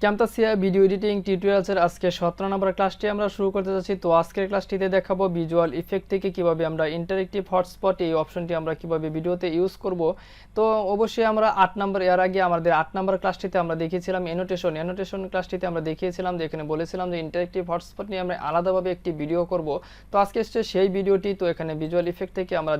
ক্যামতাসিয়া video editing টিউটোরিয়ালসের আজকে 17 নম্বর ক্লাসটি আমরা শুরু করতে যাচ্ছি। তো আজকের ক্লাসটিতে দেখাবো ভিজুয়াল ইফেক্ট থেকে কিভাবে আমরা ইন্টারেক্টিভ হটস্পট এই অপশনটি আমরা কিভাবে ভিডিওতে ইউজ করব। তো অবশ্যই আমরা 8 নম্বর এর আগে আমাদের 8 নম্বর ক্লাসটিতে আমরা দেখিয়েছিলাম অ্যানোটেশন ক্লাসটিতে আমরা দেখিয়েছিলাম যে এখানে বলেছিলাম যে ইন্টারেক্টিভ হটস্পট নিয়ে আমরা আলাদাভাবে একটি ভিডিও করব। তো আজকে এসছে সেই ভিডিওটি। তো এখানে ভিজুয়াল ইফেক্ট থেকে আমরা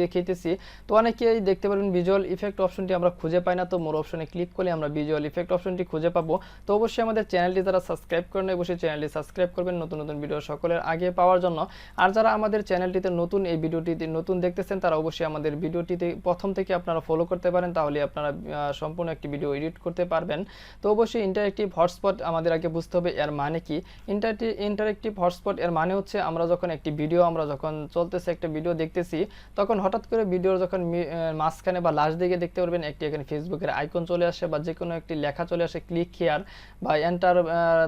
দেখিয়েতেছি। তো অনেকেই দেখতে পারবেন ভিজুয়াল ইফেক্ট অপশনটি আমরা খুঁজে পাই না। তো মোর অপশনে ক্লিক করলে আমরা ভিজুয়াল ইফেক্ট অপশনটি খুঁজে পাবো। তো অবশ্যই আমাদের চ্যানেলটি যারা সাবস্ক্রাইব করেন অবশ্যই চ্যানেলটি সাবস্ক্রাইব করবেন নতুন নতুন ভিডিও সকলের আগে পাওয়ার জন্য। আর যারা আমাদের চ্যানেলটিতে নতুন এই ভিডিওটিতে নতুন দেখতেছেন তারা অবশ্যই আমাদের ভিডিওটিতে প্রথম থেকে আপনারা ফলো করতে পারেন, তাহলে আপনারা সম্পূর্ণ একটি ভিডিও এডিট করতে পারবেন। তো অবশ্যই ইন্টারেক্টিভ হটস্পট আমাদের আগে বুঝতে হবে এর মানে কি। ইন্টারেক্টিভ হটস্পট এর মানে হচ্ছে আমরা যখন একটি ভিডিও যখন চলতেছে একটা ভিডিও দেখতেছি, তখন হঠাৎ করে ভিডিওর যখন মাঝখানে বা লাস্ট দিকে দেখতে পারবেন একটি এখানে ফেসবুকের আইকন চলে আসে বা যে কোনো একটি লেখা চলে আসে, ক্লিক হিয়ার বা এন্টার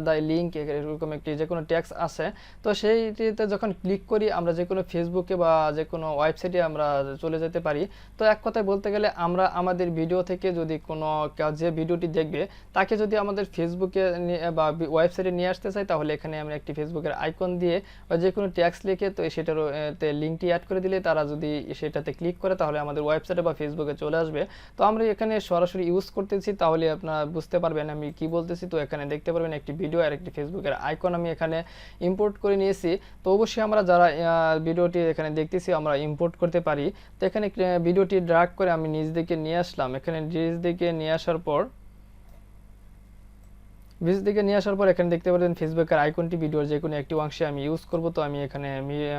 দ্য লিঙ্ক, এরকম একটি যে কোনো টেক্সট আসে। তো সেইটিতে যখন ক্লিক করি আমরা যে কোনো ফেসবুকে বা যে কোনো ওয়েবসাইটে আমরা চলে যেতে পারি। তো এক কথায় বলতে গেলে আমরা আমাদের ভিডিও থেকে যদি কোনো যে ভিডিওটি দেখবে তাকে যদি আমাদের ফেসবুকে বা ওয়েবসাইটে নিয়ে আসতে চাই, তাহলে এখানে আমরা একটি ফেসবুকের আইকন দিয়ে বা যে কোনো টেক্সট লিখে তো সেটার লিঙ্কটি অ্যাড করে দিলে তারা যদি সেটাতে ক্লিক করে তাহলে আমাদের ওয়েবসাইটে বা ফেসবুকে চলে আসবে। তো আমরা এখানে সরাসরি ইউজ করতেছি, তাহলে আপনারা বুঝতে পারবেন আমি কি বলতেছি। তো এখানে দেখতে পারবেন একটি ভিডিও আর একটি ফেসবুকের আইকন আমি এখানে ইম্পোর্ট করে নিয়েছি। তো অবশ্যই আমরা যারা ভিডিওটি এখানে দেখতেছি আমরা ইম্পোর্ট করতে পারি। তো এখানে ভিডিওটি ড্র্যাগ করে আমি নিচ দিকে নিয়ে আসলাম। এখানে নিচ দিকে নিয়ে আসার পর এখানে দেখতে পাচ্ছেন ফেসবুকের আইকনটি ভিডিওর যে কোনো একটি অংশে আমি ইউজ করব। তো আমি এখানে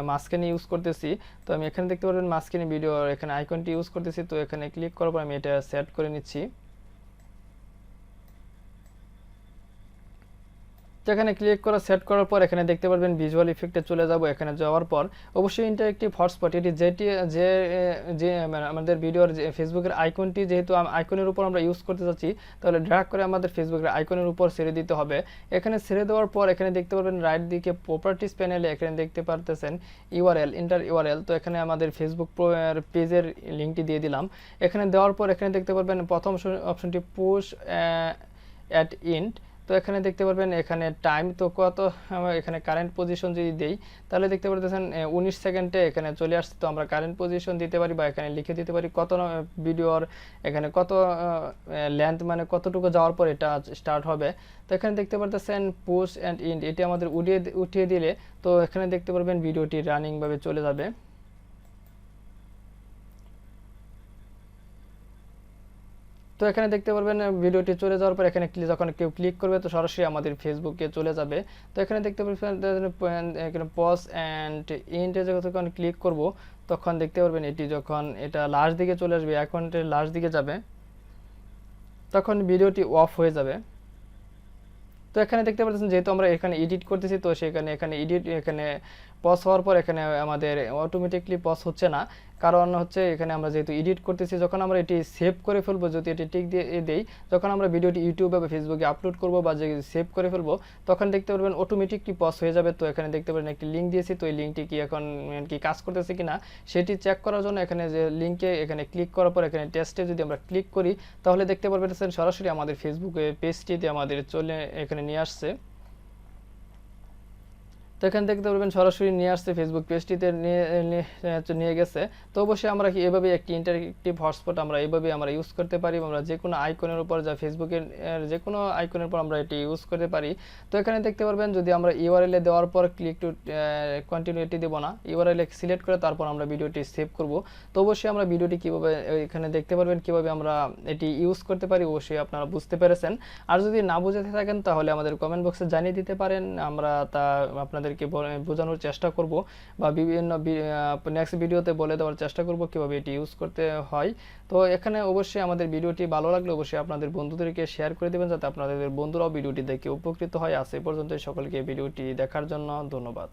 মাঝখানে ইউজ করতেছি। তো আমি এখানে দেখতে পারবেন মাঝখানে ভিডিওর এখানে আইকনটি ইউজ করতেছি। তো এখানে ক্লিক করার পর আমি এটা সেট করে নিচ্ছি। তো এখানে ক্লিক করে সেট করার পর এখানে দেখতে পারবেন ভিজুয়াল ইফেক্টে চলে যাব। এখানে যাওয়ার পর অবশ্যই ইন্টারেক্টিভ হটস্পট এটি যে আমাদের ভিডিওর যে ফেসবুকের আইকনটি, যেহেতু আইকনের উপর আমরা ইউজ করতে যাচ্ছি, তাহলে ড্র্যাগ করে আমাদের ফেসবুকের আইকনের উপর ছেড়ে দিতে হবে। এখানে ছেড়ে দেওয়ার পর এখানে দেখতে পারবেন রাইট দিকে প্রপার্টিস প্যানেলে এখানে দেখতে পারতেছেন ইউআরএল, ইন্টার ইউআরএল। তো এখানে আমাদের ফেসবুক পেজের লিঙ্কটি দিয়ে দিলাম। এখানে দেওয়ার পর এখানে দেখতে পারবেন প্রথম অপশনটি পুশ অ্যাট ইন্ট। তো এখানে দেখতে পারবেন এখানে টাইম তো কত, এখানে কারেন্ট পজিশন যদি দেই তাহলে দেখতে পারতেছেন 19 সেকেন্ডে এখানে চলে আসছে। তো আমরা কারেন্ট পজিশন দিতে পারি বা এখানে লিখে দিতে পারি কত ভিডিওর এখানে কত লেন্থ, মানে কতটুকু যাওয়ার পর এটা স্টার্ট হবে। তো এখানে দেখতে পারতেছেন পুশ অ্যান্ড ইন্ট, এটি আমাদের উঠিয়ে দিলে তো এখানে দেখতে পারবেন ভিডিওটি রানিং ভাবে চলে যাবে। তো এখানে দেখতে পারবেন ভিডিওটি চলে যাওয়ার পর এখানে যখন কেউ ক্লিক করবে তো সরাসরি আমাদের ফেসবুকে চলে যাবে। তো এখানে দেখতে পারবেন এখানে পজ অ্যান্ড ইন্টে যখন ক্লিক করব তখন দেখতে পারবেন এটি যখন এটা লাস্ট দিকে চলে আসবে, অ্যাকাউন্টের লাস্ট দিকে যাবে, তখন ভিডিওটি অফ হয়ে যাবে। তো এখানে দেখতে পাচ্ছেন যেহেতু আমরা এখানে এডিট করতেছি, তো সেখানে এখানে পজ হওয়ার পর এখানে আমাদের অটোমেটিকলি পজ হচ্ছে না, কারণ হচ্ছে এখানে আমরা যেহেতু এডিট করতেছি, যখন আমরা এটি সেভ করে ফেলবো, যদি এটি টিক দিয়ে দেই, যখন আমরা ভিডিওটি ইউটিউবে বা ফেসবুকে আপলোড করব বা যে সেভ করে ফেলবো তখন দেখতে পারবেন অটোমেটিকলি পজ হয়ে যাবে। তো এখানে দেখতে পারেন একটি লিঙ্ক দিয়েছি, তো এই লিঙ্কটি কি এখন কি কাজ করতেছে কিনা সেটি চেক করার জন্য এখানে যে লিঙ্কে এখানে ক্লিক করার পর এখানে টেস্টে যদি আমরা ক্লিক করি তাহলে দেখতে পারবেন সরাসরি আমাদের ফেসবুকে পেজটিতে আমাদের চলে এখানে নিয়ে আসছে। তো এখানে দেখতে পারবেন সরাসরি নিয়ে আসছে, ফেসবুক পেজটিতে নিয়ে গেছে। তো অবশ্যই আমরা কি এভাবে একটি ইন্টারেক্টিভ হটস্পট আমরা ইউজ করতে পারি। আমরা যে কোনো আইকনের উপর যা ফেসবুকের যে কোনো আইকনের উপর আমরা এটি ইউজ করতে পারি। তো এখানে দেখতে পারবেন যদি আমরা ইউআরএল এ দেওয়ার পর ক্লিক টু কন্টিনিউটি দেব না, ইউআরএল এ সিলেক্ট করে তারপর আমরা ভিডিওটি সেভ করব। তো অবশ্যই আমরা ভিডিওটি কিভাবে এখানে দেখতে পারবেন কিভাবে আমরা এটি ইউজ করতে পারি, অবশ্যই আপনারা বুঝতে পেরেছেন। আর যদি না বুঝে থাকেন তাহলে আমাদের কমেন্ট বক্সে জানিয়ে দিতে পারেন, আমরা তা আপনাদের বোঝানোর চেষ্টা করব বা বিভিন্ন নেক্সট ভিডিওতে বলে দেওয়ার চেষ্টা করব কিভাবে এটি ইউজ করতে হয়। তো এখানে অবশ্যই আমাদের ভিডিওটি ভালো লাগলে অবশ্যই আপনাদের বন্ধুদেরকে শেয়ার করে দেবেন যাতে আপনাদের বন্ধুরাও ভিডিওটি দেখে উপকৃত হয়। আজ এই পর্যন্ত সকলকে ভিডিওটি দেখার জন্য ধন্যবাদ।